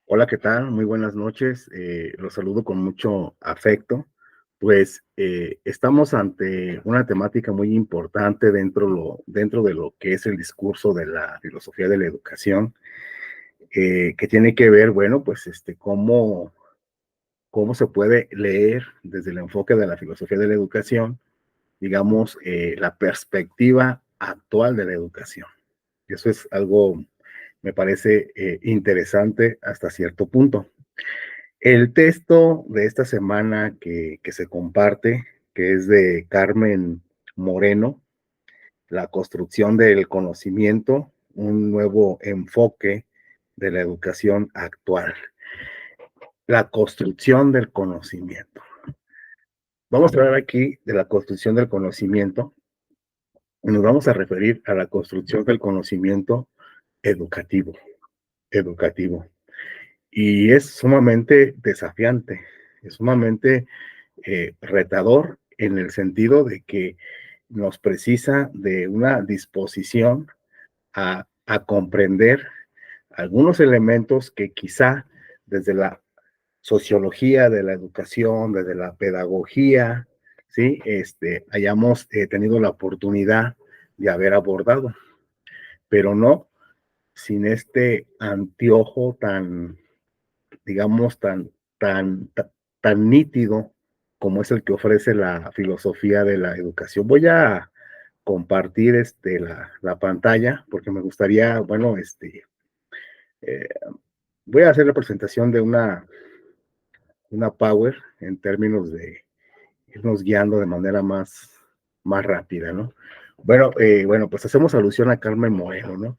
Hola, ¿qué tal? Muy buenas noches. Los saludo con mucho afecto. Estamos ante una temática muy importante dentro de lo que es el discurso de la filosofía de la educación, que tiene que ver, bueno, cómo se puede leer desde el enfoque de la filosofía de la educación, digamos, la perspectiva actual de la educación. Eso es algo, me parece interesante hasta cierto punto. El texto de esta semana que se comparte, que es de Carmen Moreno, La construcción del conocimiento, un nuevo enfoque de la educación actual. La construcción del conocimiento. Vamos a hablar aquí de la construcción del conocimiento y nos vamos a referir a la construcción del conocimiento educativo, educativo. Y es sumamente desafiante, es sumamente retador en el sentido de que nos precisa de una disposición a comprender algunos elementos que quizá desde la sociología de la educación, desde la pedagogía, ¿sí? Hayamos tenido la oportunidad de haber abordado, pero no sin este anteojo tan, digamos, tan nítido como es el que ofrece la filosofía de la educación. Voy a compartir la pantalla porque me gustaría, bueno, eh, voy a hacer la presentación de una Power en términos de irnos guiando de manera más rápida, ¿no? Bueno, pues hacemos alusión a Carmen Moreno, ¿no?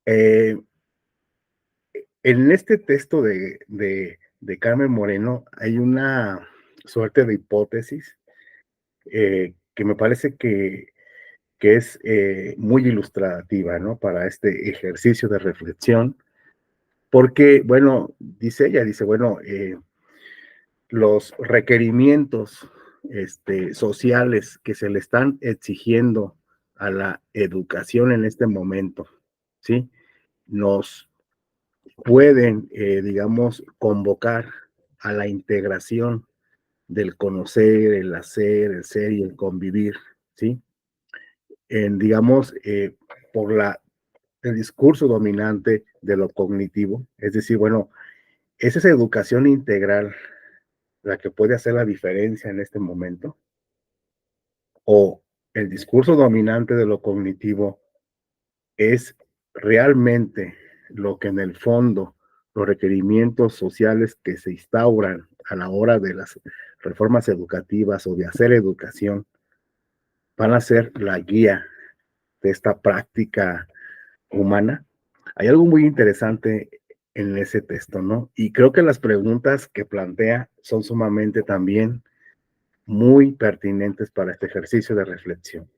Eh, en este texto de Carmen Moreno hay una suerte de hipótesis que me parece que es muy ilustrativa, ¿no? Para este ejercicio de reflexión, porque, bueno, dice ella, dice, bueno, los requerimientos sociales que se le están exigiendo a la educación en este momento, ¿sí? Nos pueden, digamos, convocar a la integración del conocer, el hacer, el ser y el convivir, ¿sí? Digamos, por el discurso dominante de lo cognitivo, es decir, bueno, es esa educación integral la que puede hacer la diferencia en este momento, o el discurso dominante de lo cognitivo es realmente lo que en el fondo los requerimientos sociales que se instauran a la hora de las reformas educativas o de hacer educación van a ser la guía de esta práctica humana. Hay algo muy interesante en ese texto, ¿no? Y creo que las preguntas que plantea son sumamente también muy pertinentes para este ejercicio de reflexión.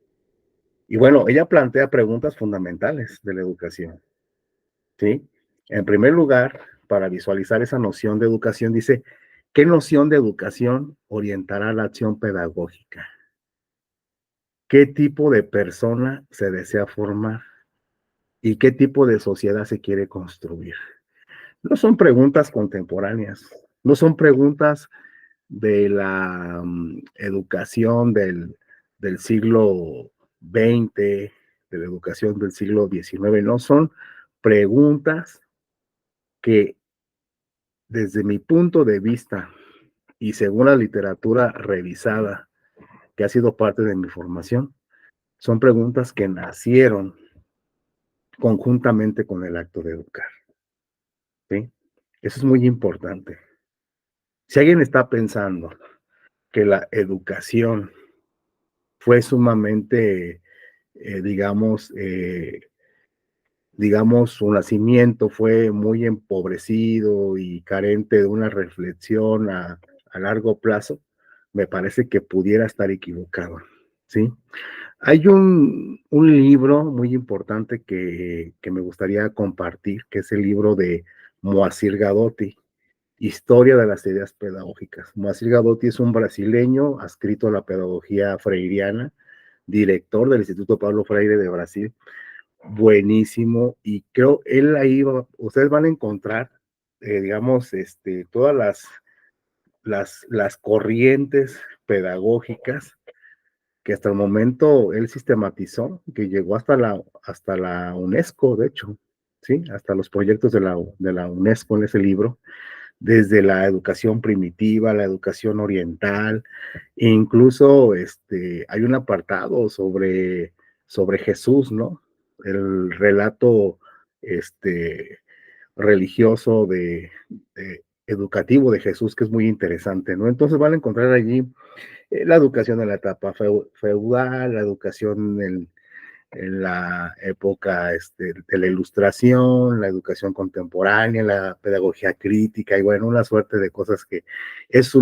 Y bueno, ella plantea preguntas fundamentales de la educación, ¿sí? En primer lugar, para visualizar esa noción de educación, dice, ¿qué noción de educación orientará la acción pedagógica? ¿Qué tipo de persona se desea formar? ¿Y qué tipo de sociedad se quiere construir? No son preguntas contemporáneas, no son preguntas de la educación del siglo XX, de la educación del siglo XIX, no son preguntas que desde mi punto de vista y según la literatura revisada que ha sido parte de mi formación, son preguntas que nacieron conjuntamente con el acto de educar, ¿sí? Eso es muy importante. Si alguien está pensando que la educación fue sumamente, digamos, su nacimiento fue muy empobrecido y carente de una reflexión a largo plazo, me parece que pudiera estar equivocado, ¿sí? Hay un libro muy importante que me gustaría compartir, que es el libro de Moacir Gadotti, Historia de las ideas pedagógicas. Moacir Gadotti es un brasileño adscrito a la pedagogía freiriana, director del Instituto Pablo Freire de Brasil, buenísimo, y creo él ahí ustedes van a encontrar digamos, todas las corrientes pedagógicas que hasta el momento él sistematizó, que llegó hasta la UNESCO, de hecho, ¿sí? Hasta los proyectos de la UNESCO en ese libro, desde la educación primitiva, la educación oriental, e incluso hay un apartado sobre Jesús, ¿no? El relato religioso educativo de Jesús, que es muy interesante, ¿no? Entonces van a encontrar allí la educación en la etapa feudal, la educación en la época de la ilustración, la educación contemporánea, la pedagogía crítica y bueno, una suerte de cosas que es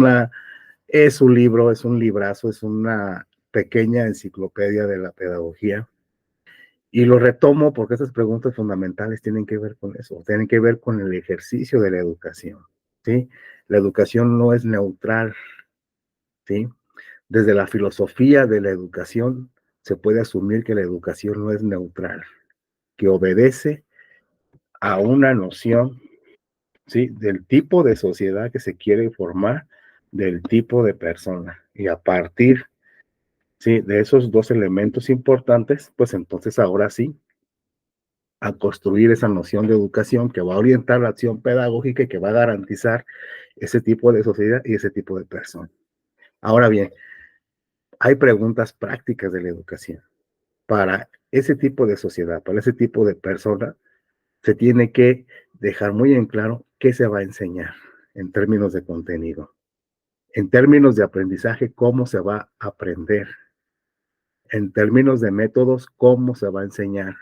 es un libro, es un librazo, es una pequeña enciclopedia de la pedagogía. Y lo retomo porque esas preguntas fundamentales tienen que ver con eso, tienen que ver con el ejercicio de la educación, ¿sí? La educación no es neutral, ¿sí? Desde la filosofía de la educación se puede asumir que la educación no es neutral, que obedece a una noción, ¿sí? Del tipo de sociedad que se quiere formar, del tipo de persona. Y a partir, ¿sí? De esos dos elementos importantes, pues entonces ahora sí, a construir esa noción de educación que va a orientar la acción pedagógica y que va a garantizar ese tipo de sociedad y ese tipo de persona. Ahora bien, hay preguntas prácticas de la educación. Para ese tipo de sociedad, para ese tipo de persona, se tiene que dejar muy en claro qué se va a enseñar en términos de contenido, en términos de aprendizaje, cómo se va a aprender, en términos de métodos, cómo se va a enseñar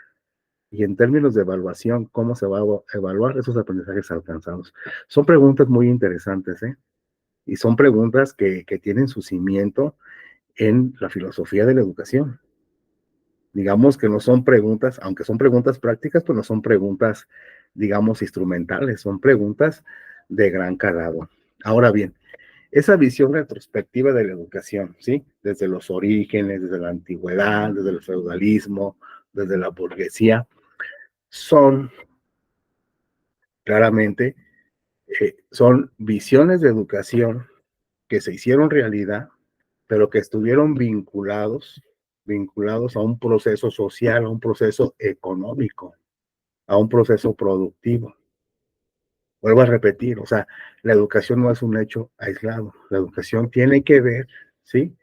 y en términos de evaluación, cómo se va a evaluar esos aprendizajes alcanzados. Son preguntas muy interesantes, ¿eh? Y son preguntas que tienen su cimiento en la filosofía de la educación. Digamos que no son preguntas, aunque son preguntas prácticas, pues no son preguntas, digamos, instrumentales, son preguntas de gran calado. Ahora bien, esa visión retrospectiva de la educación, ¿sí? Desde los orígenes, desde la antigüedad, desde el feudalismo, desde la burguesía, son claramente, son visiones de educación que se hicieron realidad, pero que estuvieron vinculados a un proceso social, a un proceso económico, a un proceso productivo. Vuelvo a repetir, o sea, la educación no es un hecho aislado, la educación tiene que ver, ¿sí?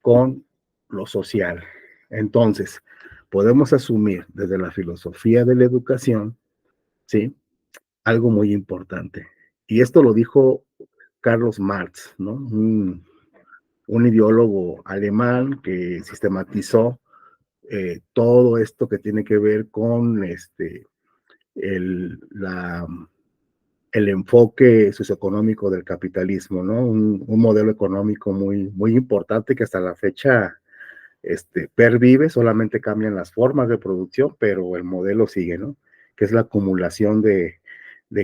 Con lo social. Entonces, podemos asumir desde la filosofía de la educación, ¿sí? Algo muy importante. Y esto lo dijo Carlos Marx, ¿no? Un ideólogo alemán que sistematizó todo esto que tiene que ver con el, la, el enfoque socioeconómico del capitalismo, ¿no? Un modelo económico muy importante que hasta la fecha pervive, solamente cambian las formas de producción, pero el modelo sigue, ¿no? Que es la acumulación de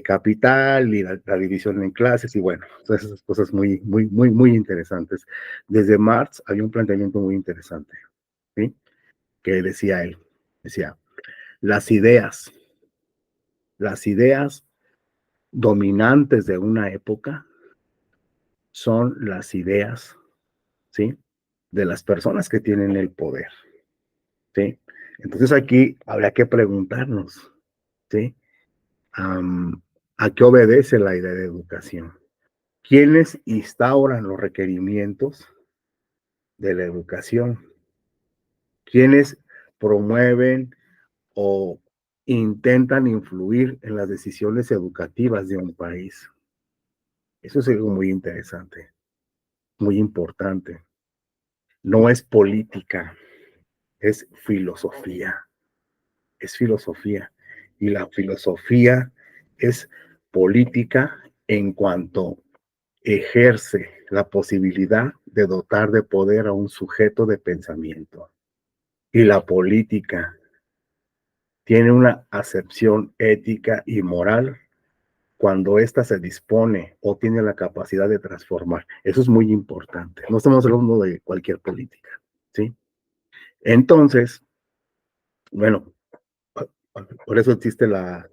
capital y la división en clases y bueno, todas esas cosas muy interesantes. Desde Marx había un planteamiento muy interesante, ¿sí? Que decía él, decía, las las ideas dominantes de una época son las ideas, ¿sí? De las personas que tienen el poder, ¿sí? Entonces aquí habría que preguntarnos, ¿sí? Um, ¿A qué obedece la idea de educación? ¿Quiénes instauran los requerimientos de la educación? ¿Quiénes promueven o intentan influir en las decisiones educativas de un país? Eso es algo muy interesante, muy importante. No es política, es filosofía, es filosofía. Y la filosofía es política en cuanto ejerce la posibilidad de dotar de poder a un sujeto de pensamiento. Y la política tiene una acepción ética y moral cuando ésta se dispone o tiene la capacidad de transformar. Eso es muy importante. No estamos hablando de cualquier política, ¿sí? Entonces, bueno, por eso existe la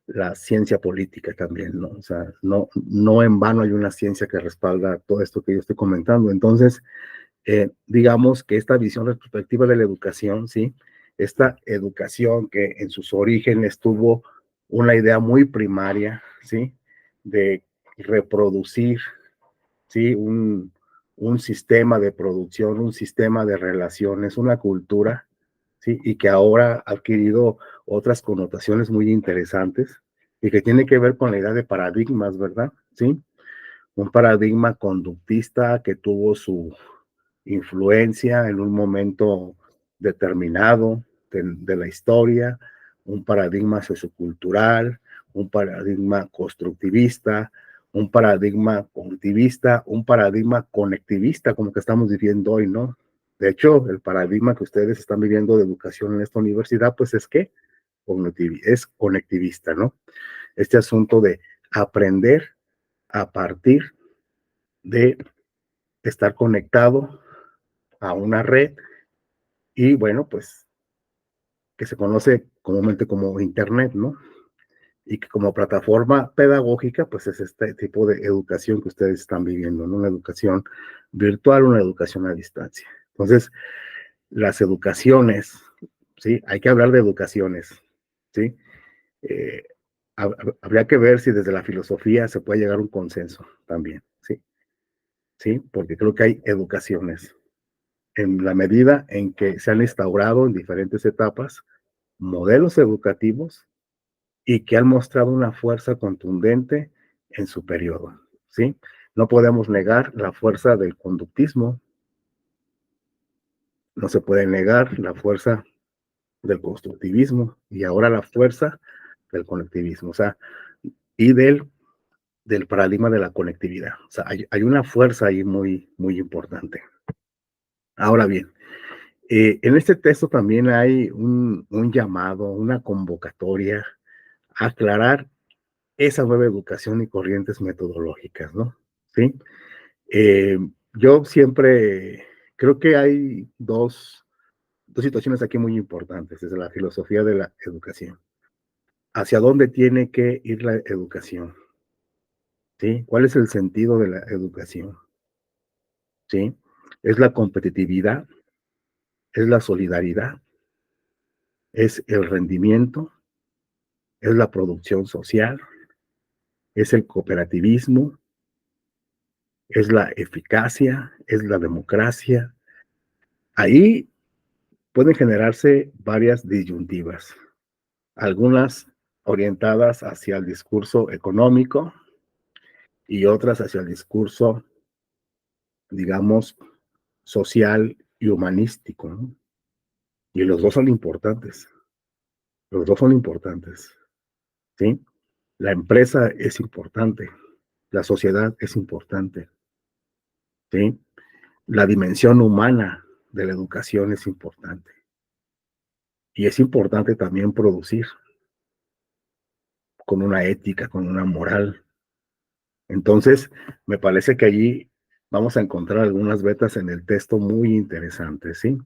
la ciencia política también, ¿no? O sea, no en vano hay una ciencia que respalda todo esto que yo estoy comentando. Entonces, digamos que esta visión retrospectiva de la educación, ¿sí? Esta educación que en sus orígenes tuvo una idea muy primaria, ¿sí? De reproducir, ¿sí? Un sistema de producción, un sistema de relaciones, una cultura, ¿sí? Y que ahora ha adquirido otras connotaciones muy interesantes y que tiene que ver con la idea de paradigmas, ¿verdad? ¿Sí? Un paradigma conductista que tuvo su influencia en un momento determinado de la historia, un paradigma sociocultural, un paradigma constructivista, un paradigma cognitivista, un paradigma conectivista, como que estamos viviendo hoy, ¿no? De hecho, el paradigma que ustedes están viviendo de educación en esta universidad, pues es que es conectivista, ¿no? Este asunto de aprender a partir de estar conectado a una red y bueno, pues que se conoce comúnmente como Internet, ¿no? Y que como plataforma pedagógica, pues es este tipo de educación que ustedes están viviendo, ¿no? Una educación virtual, una educación a distancia. Entonces, las educaciones, ¿sí? Hay que hablar de educaciones, ¿sí? Eh, habría que ver si desde la filosofía se puede llegar a un consenso también, ¿sí? ¿Sí? Porque creo que hay educaciones en la medida en que se han instaurado en diferentes etapas modelos educativos y que han mostrado una fuerza contundente en su periodo, ¿sí? No podemos negar la fuerza del conductismo, no se puede negar la fuerza del constructivismo y ahora la fuerza del conectivismo, o sea, y del paradigma de la conectividad. O sea, hay una fuerza ahí muy, muy importante. Ahora bien, en este texto también hay un llamado, una convocatoria a aclarar esa nueva educación y corrientes metodológicas, ¿no? ¿Sí? Eh, yo siempre creo que hay dos situaciones aquí muy importantes desde la filosofía de la educación. ¿Hacia dónde tiene que ir la educación? ¿Sí? ¿Cuál es el sentido de la educación? ¿Sí? ¿Es la competitividad? ¿Es la solidaridad? ¿Es el rendimiento? ¿Es la producción social? ¿Es el cooperativismo? ¿Es la eficacia? ¿Es la democracia? Ahí pueden generarse varias disyuntivas, algunas orientadas hacia el discurso económico y otras hacia el discurso, digamos, social y humanístico, ¿no? Y los dos son importantes, los dos son importantes, ¿sí? La empresa es importante, la sociedad es importante, ¿sí? La dimensión humana de la educación es importante. Y es importante también producir con una ética, con una moral. Entonces, me parece que allí vamos a encontrar algunas vetas en el texto muy interesantes, ¿sí?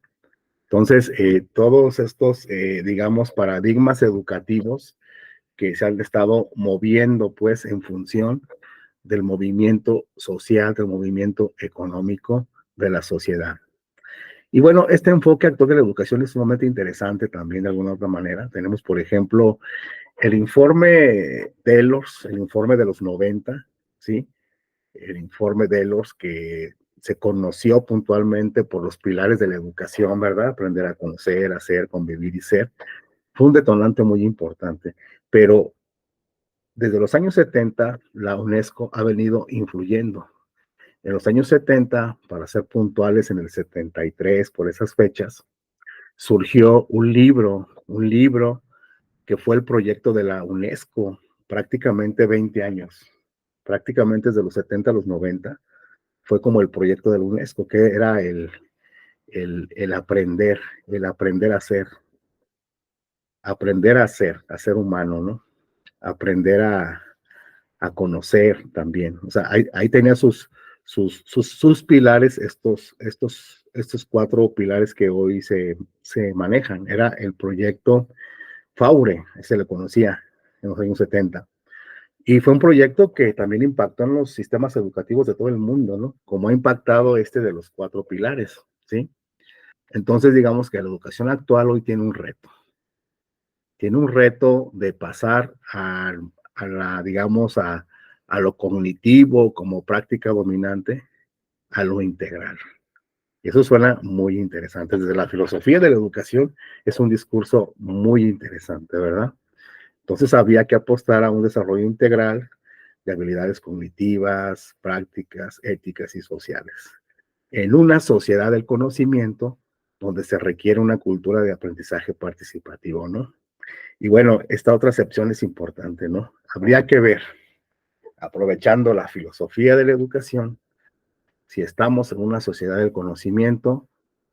Entonces, todos estos, digamos, paradigmas educativos que se han estado moviendo, pues, en función del movimiento social, del movimiento económico de la sociedad. Y bueno, este enfoque actual de la educación es sumamente interesante también de alguna otra manera. Tenemos, por ejemplo, el informe Delos, el informe de los 90, ¿sí? El informe Delos que se conoció puntualmente por los pilares de la educación, ¿verdad? Aprender a conocer, hacer, convivir y ser. Fue un detonante muy importante, pero desde los años 70 la UNESCO ha venido influyendo. En los años 70, para ser puntuales, en el 73, por esas fechas, surgió un libro que fue el proyecto de la UNESCO, prácticamente 20 años, prácticamente desde los 70 a los 90, fue como el proyecto de la UNESCO, que era el aprender a ser humano, ¿no? Aprender a conocer también. O sea, ahí tenía sus pilares, estos cuatro pilares que hoy se manejan. Era el proyecto Faure, se le conocía, en los años 70. Y fue un proyecto que también impactó en los sistemas educativos de todo el mundo, ¿no? Como ha impactado este de los 4 pilares, ¿sí? Entonces, digamos que la educación actual hoy tiene un reto. Tiene un reto de pasar a la, digamos, a lo cognitivo como práctica dominante, a lo integral. Y eso suena muy interesante. Desde la filosofía de la educación es un discurso muy interesante, ¿verdad? Entonces había que apostar a un desarrollo integral de habilidades cognitivas, prácticas, éticas y sociales. En una sociedad del conocimiento donde se requiere una cultura de aprendizaje participativo, ¿no? Y bueno, esta otra acepción es importante, ¿no? Habría que ver, aprovechando la filosofía de la educación, si estamos en una sociedad del conocimiento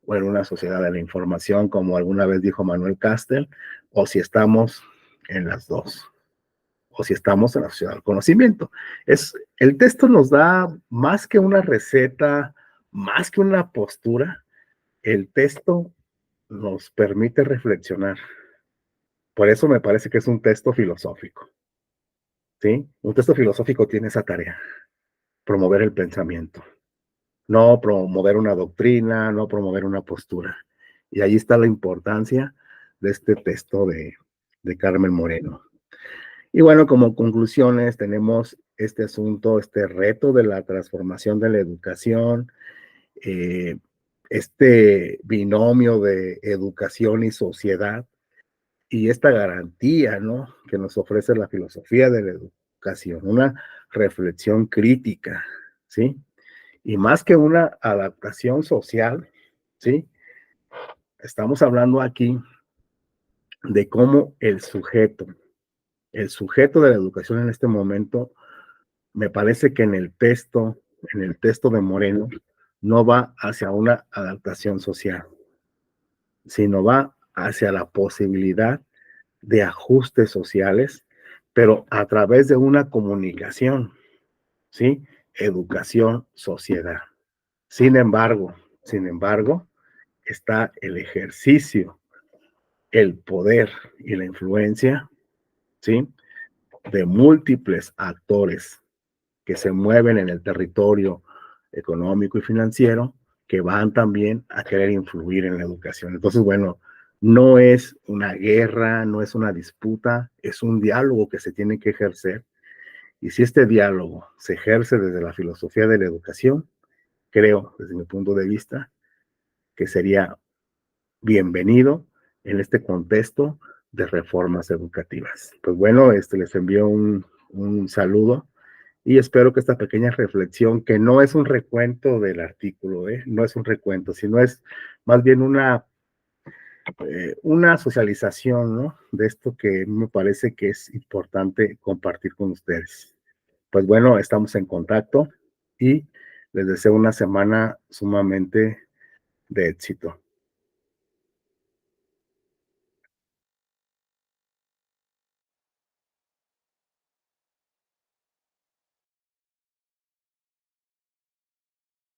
o en una sociedad de la información, como alguna vez dijo Manuel Castel, o si estamos en las dos, o si estamos en la sociedad del conocimiento. El texto nos da más que una receta, más que una postura, el texto nos permite reflexionar. Por eso me parece que es un texto filosófico, ¿sí? Un texto filosófico tiene esa tarea, promover el pensamiento, no promover una doctrina, no promover una postura. Y ahí está la importancia de este texto de Carmen Moreno. Y bueno, como conclusiones tenemos este asunto, este reto de la transformación de la educación, eh, este binomio de educación y sociedad y esta garantía, ¿no? Que nos ofrece la filosofía de la educación, una reflexión crítica, ¿sí? Y más que una adaptación social, ¿sí? Estamos hablando aquí de cómo el sujeto de la educación en este momento, me parece que en el texto de Moreno, no va hacia una adaptación social, sino va hacia la posibilidad de ajustes sociales, pero a través de una comunicación, ¿sí? Educación, sociedad. Sin embargo, sin embargo, está el ejercicio, el poder y la influencia, ¿sí? De múltiples actores que se mueven en el territorio económico y financiero, que van también a querer influir en la educación. Entonces, bueno, no es una guerra, no es una disputa, es un diálogo que se tiene que ejercer. Y si este diálogo se ejerce desde la filosofía de la educación, creo, desde mi punto de vista, que sería bienvenido en este contexto de reformas educativas. Pues bueno, les envío un saludo y espero que esta pequeña reflexión, que no es un recuento del artículo, no es un recuento, sino es más bien una socialización, ¿no? De esto que me parece que es importante compartir con ustedes. Pues bueno, estamos en contacto y les deseo una semana sumamente de éxito.